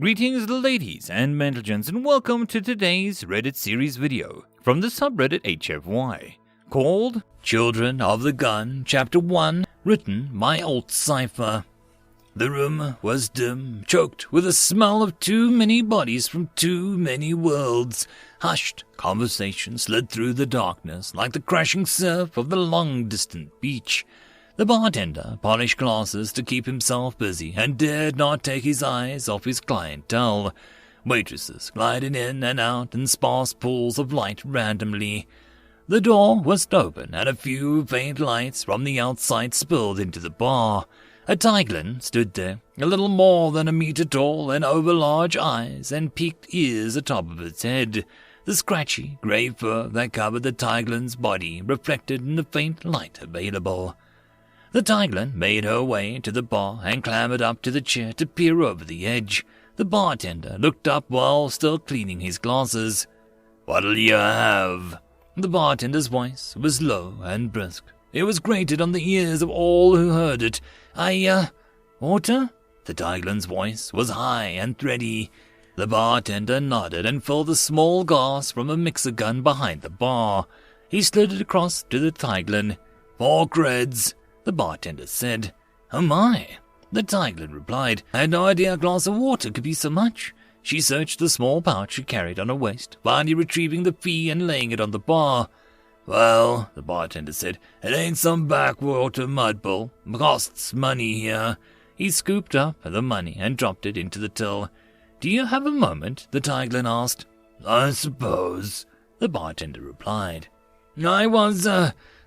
Greetings ladies and gentlemen, and welcome to today's Reddit series video from the subreddit HFY called Children of the Gun Chapter 1, written by Altcypher. The room was dim, choked with the smell of too many bodies from too many worlds. Hushed conversation slid through the darkness like the crashing surf of the long-distant beach. The bartender polished glasses to keep himself busy and dared not take his eyes off his clientele. Waitresses glided in and out in sparse pools of light randomly. The door was open and a few faint lights from the outside spilled into the bar. A tiglin stood there, a little more than a meter tall and over-large eyes and peaked ears atop of its head. The scratchy, grey fur that covered the tiglin's body reflected in the faint light available. The tiglin made her way to the bar and clambered up to the chair to peer over the edge. The bartender looked up while still cleaning his glasses. "What'll you have?" The bartender's voice was low and brisk. It was grated on the ears of all who heard it. Water?" The tiglin's voice was high and thready. The bartender nodded and filled a small glass from a mixer gun behind the bar. He slid it across to the tiglin. "4 creds," the bartender said. "Oh my," the tiglin replied. "I had no idea a glass of water could be so much." She searched the small pouch she carried on her waist, finally retrieving the fee and laying it on the bar. "Well," the bartender said, "it ain't some backwater mudbull. Costs money here." He scooped up the money and dropped it into the till. "Do you have a moment?" the tiglin asked. "I suppose," the bartender replied.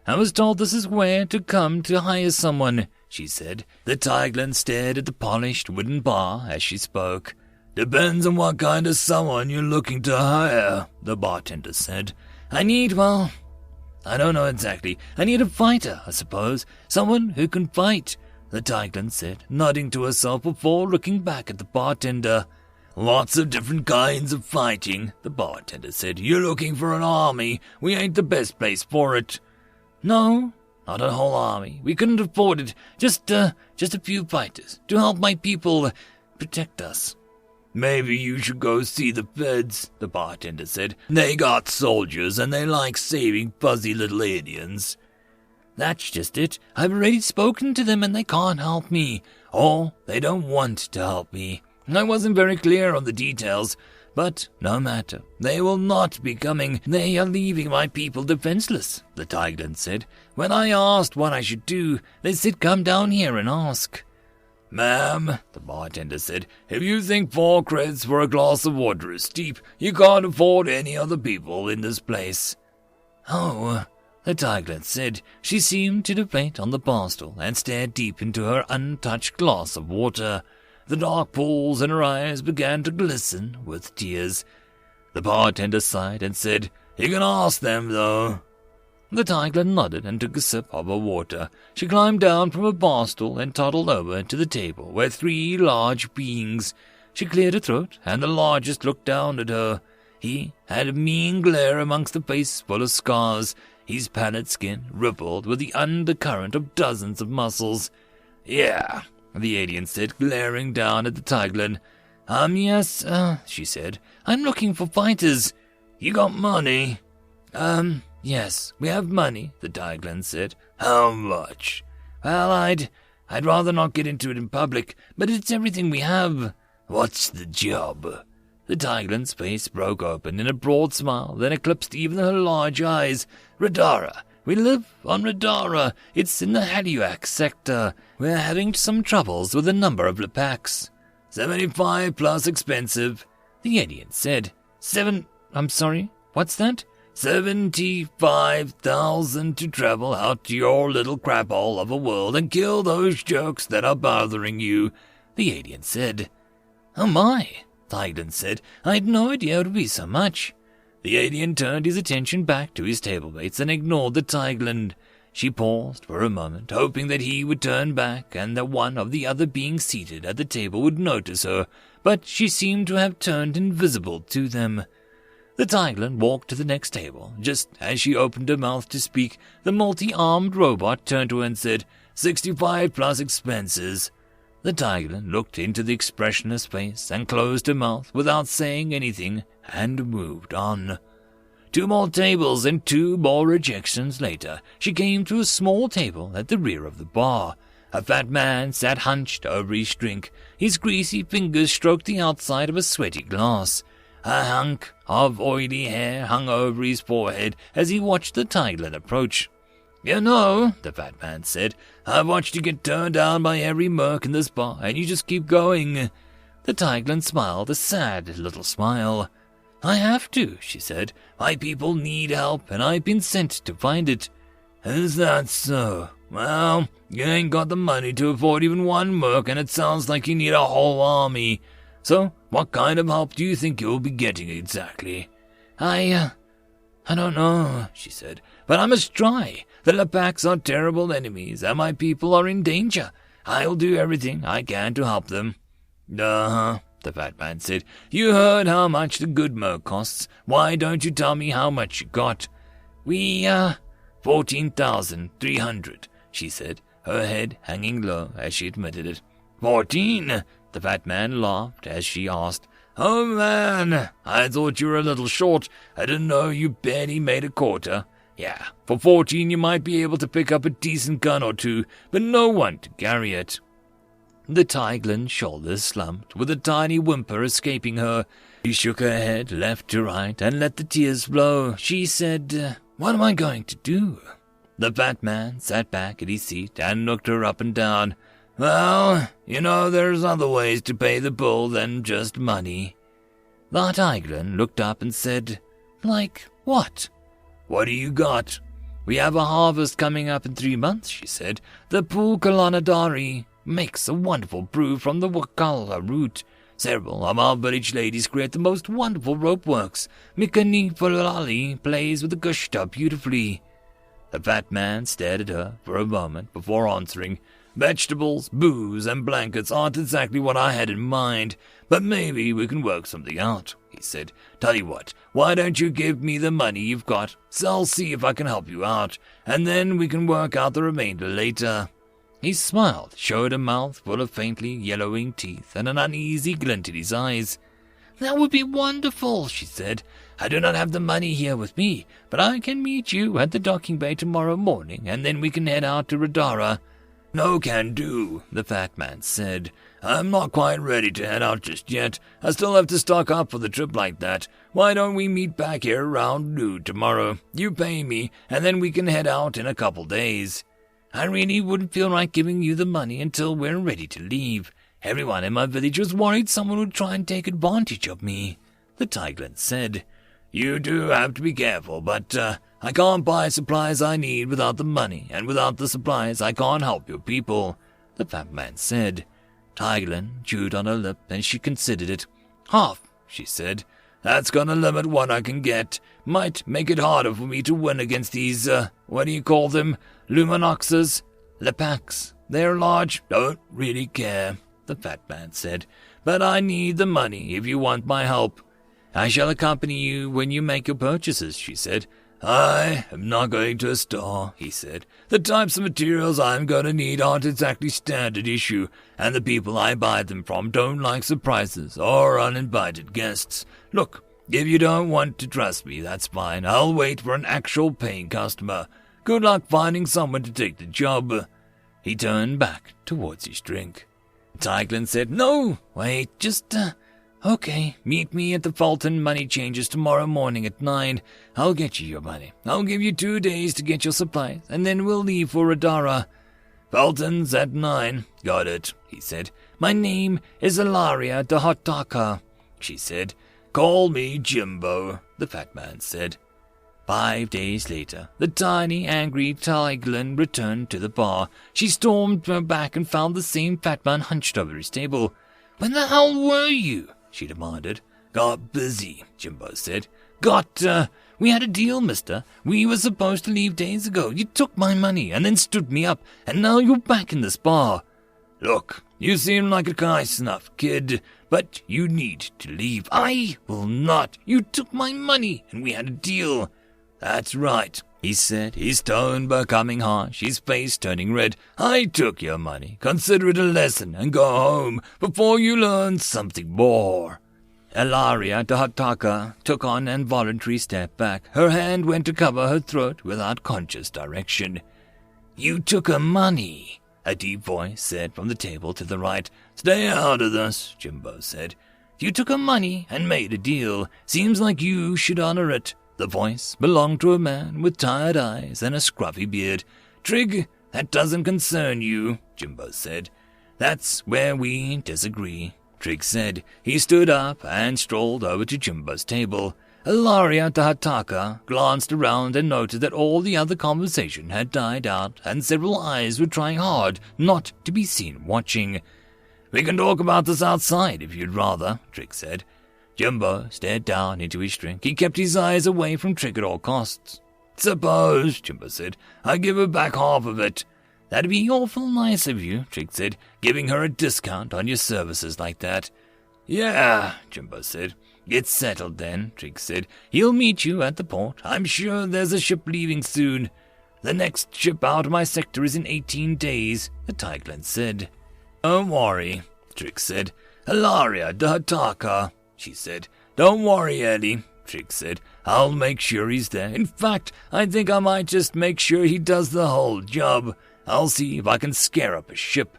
I was told this is where to come to hire someone," she said. The tiglin stared at the polished wooden bar as she spoke. "Depends on what kind of someone you're looking to hire," the bartender said. I don't know exactly. I need a fighter, I suppose. Someone who can fight," the tiglin said, nodding to herself before looking back at the bartender. "Lots of different kinds of fighting," the bartender said. "You're looking for an army. We ain't the best place for it." "No, not a whole army. We couldn't afford it. Just a few fighters to help my people protect us." "Maybe you should go see the feds," the bartender said. "They got soldiers and they like saving fuzzy little aliens." "That's just it. I've already spoken to them and they can't help me. Or they don't want to help me. I wasn't very clear on the details. But no matter, they will not be coming. They are leaving my people defenseless," the tiglin said. "When I asked what I should do, they said come down here and ask." "Ma'am," the bartender said, "if you think 4 creds for a glass of water is steep, you can't afford any other people in this place." "Oh," the tiglin said. She seemed to deflate on the bar stool and stared deep into her untouched glass of water. The dark pools in her eyes began to glisten with tears. The bartender sighed and said, "You can ask them, though." The tiglin nodded and took a sip of her water. She climbed down from her bar stool and toddled over to the table where 3 large beings. She cleared her throat, and the largest looked down at her. He had a mean glare amongst the face full of scars. His pallid skin rippled with the undercurrent of dozens of muscles. "Yeah," the alien said, glaring down at the tiglin. Yes, she said. "I'm looking for fighters." "You got money?" Yes, we have money," the tiglin said. "How much?" "Well, I'd rather not get into it in public, but it's everything we have." "What's the job?" The tiglin's face broke open in a broad smile, then eclipsed even her large eyes. "Radara. We live on Radara. It's in the Haluak sector. We're having some troubles with a number of Lepaks." 75 plus expensive," the alien said. I'm sorry, what's that?" 75,000 to travel out to your little crap-hole of a world and kill those jerks that are bothering you," the alien said. "Oh my," Tiglin said. "I had no idea it would be so much." The alien turned his attention back to his tablemates and ignored the tiglin. She paused for a moment, hoping that he would turn back and that one of the other beings seated at the table would notice her, but she seemed to have turned invisible to them. The tiglin walked to the next table. Just as she opened her mouth to speak, the multi-armed robot turned to her and said, 65 plus expenses. The tigerlin looked into the expressionless face and closed her mouth without saying anything and moved on. 2 more tables and 2 more rejections later, she came to a small table at the rear of the bar. A fat man sat hunched over his drink. His greasy fingers stroked the outside of a sweaty glass. A hunk of oily hair hung over his forehead as he watched the tigerlin approach. "You know," the fat man said, "I've watched you get turned down by every merc in this bar, and you just keep going." The tigerlin smiled a sad little smile. "I have to," she said. "My people need help, and I've been sent to find it." "Is that so? Well, you ain't got the money to afford even 1 merc, and it sounds like you need a whole army. So, what kind of help do you think you'll be getting exactly?" I don't know," she said, "but I must try. The Lepacs are terrible enemies, and my people are in danger. I'll do everything I can to help them." "Uh-huh," the fat man said. "You heard how much the good merc costs. Why don't you tell me how much you got?" "We, 14,300, she said, her head hanging low as she admitted it. 14? The fat man laughed as she asked. "Oh, man, I thought you were a little short. I didn't know you barely made a quarter. Yeah, for 14 you might be able to pick up a decent gun or 2, but no one to carry it." The tigerlin's shoulders slumped, with a tiny whimper escaping her. She shook her head left to right and let the tears flow. She said, "What am I going to do?" The fat man sat back at his seat and looked her up and down. "Well, you know there's other ways to pay the bill than just money." The tigerlin looked up and said, "Like what?" "What do you got?" "We have a harvest coming up in 3 months," she said. "The Pulkalanadari makes a wonderful brew from the Wakala root. Several of our village ladies create the most wonderful rope works. Mikani Fulali plays with the gushta beautifully." The fat man stared at her for a moment before answering. "Vegetables, booze, and blankets aren't exactly what I had in mind, but maybe we can work something out," he said. "Tell you what, why don't you give me the money you've got, so I'll see if I can help you out, and then we can work out the remainder later." He smiled, showed a mouth full of faintly yellowing teeth, and an uneasy glint in his eyes. "That would be wonderful," she said. "I do not have the money here with me, but I can meet you at the docking bay tomorrow morning, and then we can head out to Radara." "No can do," the fat man said. "I'm not quite ready to head out just yet. I still have to stock up for the trip like that. Why don't we meet back here around noon tomorrow? You pay me, and then we can head out in a couple days." "I really wouldn't feel right giving you the money until we're ready to leave. Everyone in my village was worried someone would try and take advantage of me," the tigerlin said. "You do have to be careful, but I can't buy supplies I need without the money, and without the supplies I can't help your people," the fat man said. Tigerlin chewed on her lip, and she considered it. "Half," she said. "That's gonna limit what I can get. Might make it harder for me to win against these, what do you call them? Luminoxes? Lepacs. They're large, don't really care," the fat man said. "But I need the money if you want my help." "I shall accompany you when you make your purchases," she said. "I am not going to a store," he said. "The types of materials I'm going to need aren't exactly standard issue, and the people I buy them from don't like surprises or uninvited guests. Look, if you don't want to trust me, that's fine. I'll wait for an actual paying customer. Good luck finding someone to take the job." He turned back towards his drink. Tigerlin said, "No, wait, just, okay, meet me at the Fulton Money Changers tomorrow morning at 9. I'll get you your money. I'll give you 2 days to get your supplies, and then we'll leave for Radara." "Fulton's at 9. Got it," he said. "My name is Ilaria de Hotaka," she said. "Call me Jimbo," the fat man said. 5 days later, the tiny, angry tigerlin returned to the bar. She stormed back and found the same fat man hunched over his table. "When the hell were you?" she demanded. "Got busy," Jimbo said. We had a deal, mister. We were supposed to leave days ago. You took my money and then stood me up, and now you're back in this bar." "Look, you seem like a nice enough kid, but you need to leave." "I will not. You took my money, and we had a deal." "That's right," he said, his tone becoming harsh, his face turning red. "I took your money. Consider it a lesson and go home before you learn something more." Ilaria Dahataka took an involuntary step back. Her hand went to cover her throat without conscious direction. "You took her money," a deep voice said from the table to the right. "Stay out of this," Jimbo said. "You took her money and made a deal. Seems like you should honor it." The voice belonged to a man with tired eyes and a scruffy beard. "Trig, that doesn't concern you," Jimbo said. "That's where we disagree," Trig said. He stood up and strolled over to Jimbo's table. Ilaria Dahataka glanced around and noted that all the other conversation had died out and several eyes were trying hard not to be seen watching. "We can talk about this outside if you'd rather," Trig said. Jimbo stared down into his drink. He kept his eyes away from Trig at all costs. "Suppose," Jimbo said, "I give her back half of it." "That'd be awful nice of you," Trig said, "giving her a discount on your services like that." "Yeah," Jimbo said. "It's settled then," Trig said. "He'll meet you at the port. I'm sure there's a ship leaving soon." "The next ship out of my sector is in 18 days, the Tigeland said. "Don't worry," Trig said. "Ilaria Dahataka," she said. "Don't worry, Eddie," Trig said. "I'll make sure he's there. In fact, I think I might just make sure he does the whole job. I'll see if I can scare up a ship."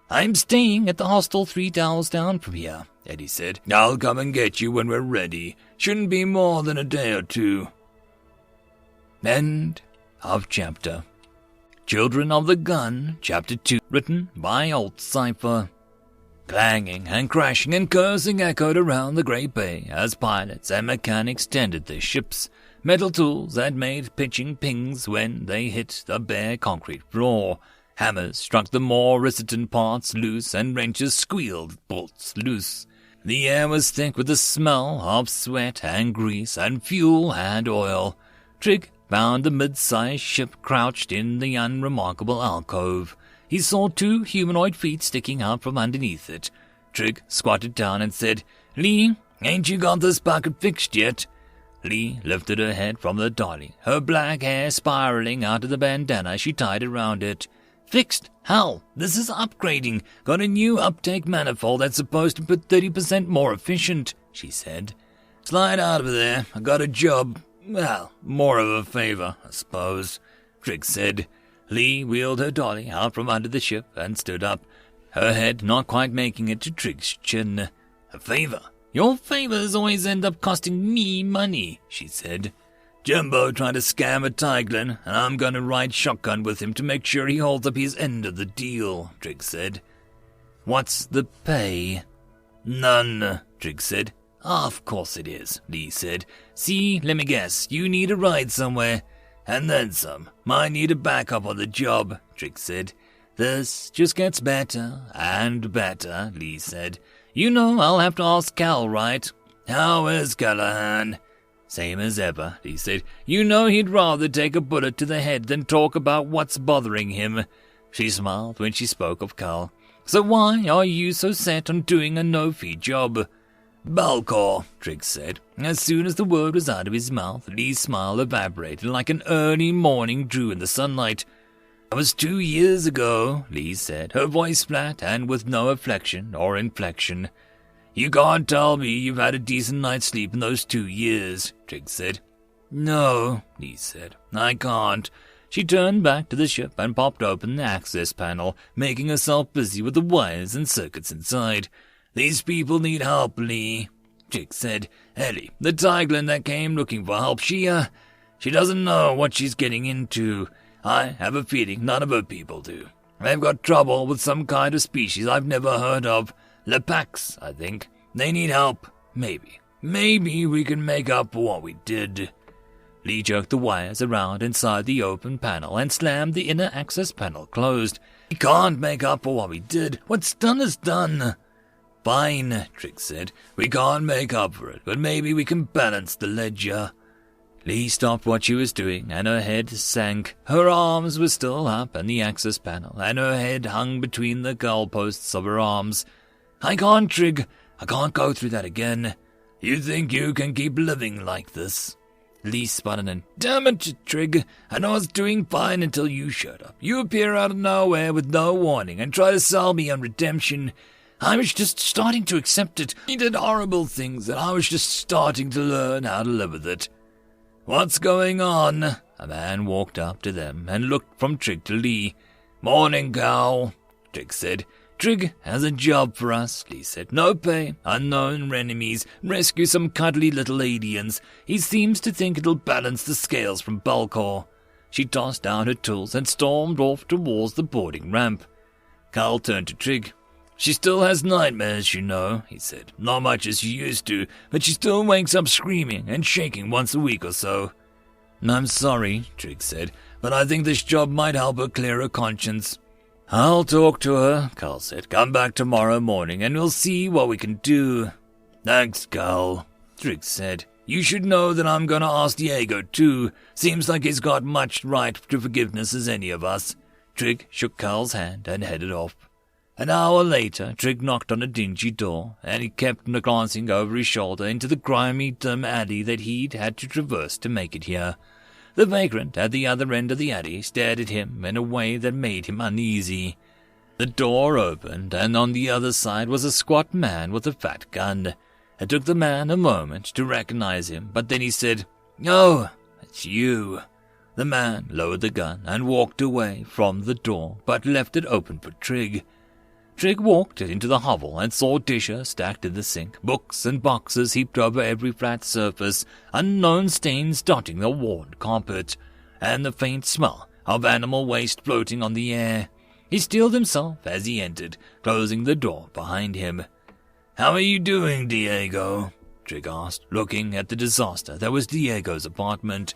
"I'm staying at the hostel 3 towers down from here," Eddie said. "I'll come and get you when we're ready. Shouldn't be more than a day or two." End of chapter. Children of the Gun, Chapter 2, written by Cypher. Clanging and crashing and cursing echoed around the Great Bay as pilots and mechanics tended their ships. Metal tools had made pitching pings when they hit the bare concrete floor. Hammers struck the more resistant parts loose and wrenches squealed bolts loose. The air was thick with the smell of sweat and grease and fuel and oil. Trig found the mid-sized ship crouched in the unremarkable alcove. He saw 2 humanoid feet sticking out from underneath it. Trig squatted down and said, "Lee, ain't you got this bucket fixed yet?" Lee lifted her head from the dolly, her black hair spiraling out of the bandana she tied around it. "Fixed? Hell, this is upgrading. Got a new uptake manifold that's supposed to be 30% more efficient," she said. "Slide out of there. I got a job. Well, more of a favor, I suppose," Trig said. Lee wheeled her dolly out from under the ship and stood up, her head not quite making it to Trig's chin. "A favor? Your favors always end up costing me money," she said. "Jumbo tried to scam a Tigeland, and I'm going to ride shotgun with him to make sure he holds up his end of the deal," Trig said. "What's the pay?" "None," Trig said. "Of course it is," Lee said. "See, let me guess, you need a ride somewhere. And then some. Might need a backup on the job," Trig said. "This just gets better and better," Lee said. "You know I'll have to ask Cal, right?" "How is Callahan?" "Same as ever," Lee said. "You know he'd rather take a bullet to the head than talk about what's bothering him." She smiled when she spoke of Cal. "So why are you so set on doing a no-fee job?" "Balcor," Trig said. As soon as the word was out of his mouth, Lee's smile evaporated like an early morning dew in the sunlight. "That was 2 years ago," Lee said, her voice flat and with no afflection or inflection. "You can't tell me you've had a decent night's sleep in those 2 years, Trig said. "No," Lee said, "I can't." She turned back to the ship and popped open the access panel, making herself busy with the wires and circuits inside. "These people need help, Lee," Trig said. "Ellie, the Tigeland that came looking for help, she doesn't know what she's getting into. I have a feeling none of her people do. They've got trouble with some kind of species I've never heard of. Lepax, I think. They need help. Maybe we can make up for what we did." Lee jerked the wires around inside the open panel and slammed the inner access panel closed. "We can't make up for what we did. What's done is done." "Fine," Trig said. "We can't make up for it, but maybe we can balance the ledger." Lee stopped what she was doing, and her head sank. Her arms were still up in the access panel, and her head hung between the goalposts of her arms. "I can't, Trig. I can't go through that again." "You think you can keep living like this?" Lee sputtered in. Damn it, Trig. I know I was doing fine until you showed up. You appear out of nowhere with no warning and try to sell me on redemption. I was just starting to accept it. You did horrible things and I was just starting to learn how to live with it. What's going on? A man walked up to them and looked from Trig to Lee. Morning, Cal, Trig said. Trig has a job for us, Lee said. No pay, unknown enemies, rescue some cuddly little aliens. He seems to think it'll balance the scales from Balcor. She tossed down her tools and stormed off towards the boarding ramp. Cal turned to Trig. She still has nightmares, you know, he said. Not much as she used to, but she still wakes up screaming and shaking once a week or so. I'm sorry, Trig said, but I think this job might help her clear her conscience. I'll talk to her, Cal said. Come back tomorrow morning and we'll see what we can do. Thanks, Cal, Trig said. You should know that I'm going to ask Diego, too. Seems like he's got much right to forgiveness as any of us. Trig shook Cal's hand and headed off. An hour later, Trig knocked on a dingy door, and he kept glancing over his shoulder into the grimy, dim alley that he'd had to traverse to make it here. The vagrant at the other end of the alley stared at him in a way that made him uneasy. The door opened, and on the other side was a squat man with a fat gun. It took the man a moment to recognize him, but then he said, Oh, it's you. The man lowered the gun and walked away from the door, but left it open for Trig. Trig walked into the hovel and saw dishes stacked in the sink, books and boxes heaped over every flat surface, unknown stains dotting the worn carpet, and the faint smell of animal waste floating on the air. He steeled himself as he entered, closing the door behind him. How are you doing, Diego? Trig asked, looking at the disaster that was Diego's apartment.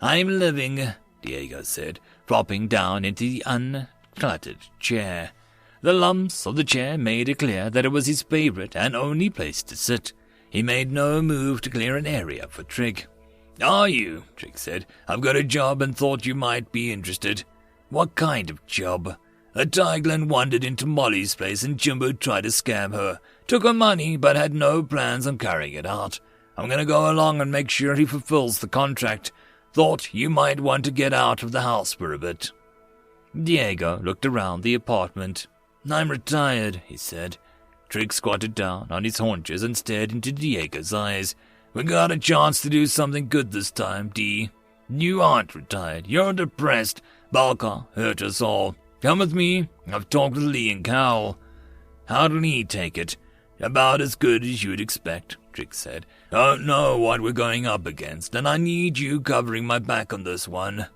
I'm living, Diego said, flopping down into the uncluttered chair. The lumps of the chair made it clear that it was his favorite and only place to sit. He made no move to clear an area for Trig. Are you? Trig said. I've got a job and thought you might be interested. What kind of job? A Tiglin wandered into Molly's place and Jimbo tried to scam her. Took her money but had no plans on carrying it out. I'm going to go along and make sure he fulfills the contract. Thought you might want to get out of the house for a bit. Diego looked around the apartment. I'm retired, he said. Trig squatted down on his haunches and stared into Diego's eyes. We got a chance to do something good this time, D. You aren't retired. You're depressed. Balcor hurt us all. Come with me. I've talked with Lee and Cal. How'd Lee take it? About as good as you'd expect, Trig said. Don't know what we're going up against, and I need you covering my back on this one.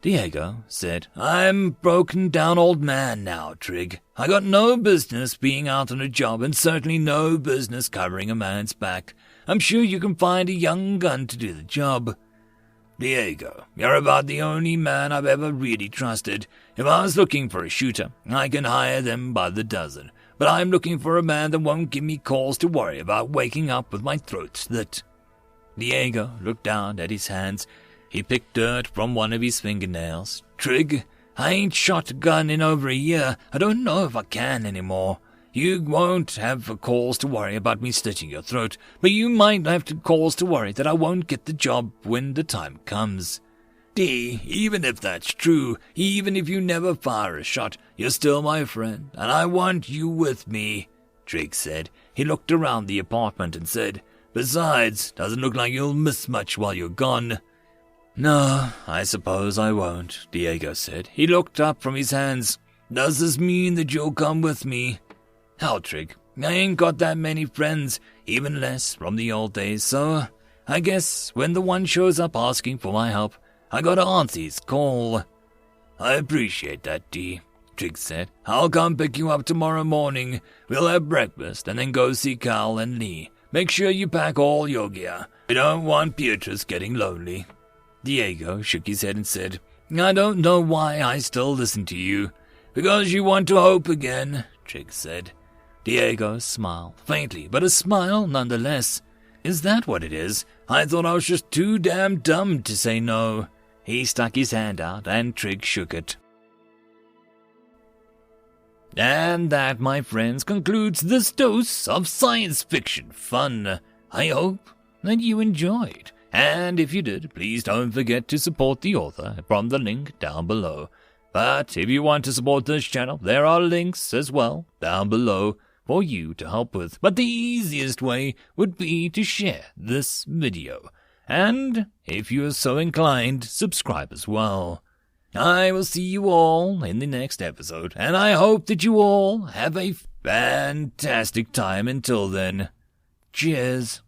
Diego said, I'm broken down old man now, Trig. I got no business being out on a job and certainly no business covering a man's back. I'm sure you can find a young gun to do the job. Diego, you're about the only man I've ever really trusted. If I was looking for a shooter, I can hire them by the dozen. But I'm looking for a man that won't give me cause to worry about waking up with my throat slit. Diego looked down at his hands. He picked dirt from one of his fingernails. Trig, I ain't shot a gun in over a year. I don't know if I can anymore. You won't have a cause to worry about me slitting your throat, but you might have to cause to worry that I won't get the job when the time comes. D, even if that's true, even if you never fire a shot, you're still my friend, and I want you with me, Trig said. He looked around the apartment and said, Besides, doesn't look like you'll miss much while you're gone. No, I suppose I won't, Diego said. He looked up from his hands. Does this mean that you'll come with me? Hell, Trig, I ain't got that many friends, even less from the old days, so I guess when the one shows up asking for my help, I gotta answer his call. I appreciate that, D, Trig said. I'll come pick you up tomorrow morning. We'll have breakfast and then go see Cal and Lee. Make sure you pack all your gear. We don't want Beatrice getting lonely. Diego shook his head and said, I don't know why I still listen to you. Because you want to hope again, Trig said. Diego smiled, faintly, but a smile nonetheless. Is that what it is? I thought I was just too damn dumb to say no. He stuck his hand out, and Trig shook it. And that, my friends, concludes this dose of science fiction fun. I hope that you enjoyed. And if you did, please don't forget to support the author from the link down below. But if you want to support this channel, there are links as well down below for you to help with. But the easiest way would be to share this video. And if you are so inclined, subscribe as well. I will see you all in the next episode, and I hope that you all have a fantastic time until then. Cheers.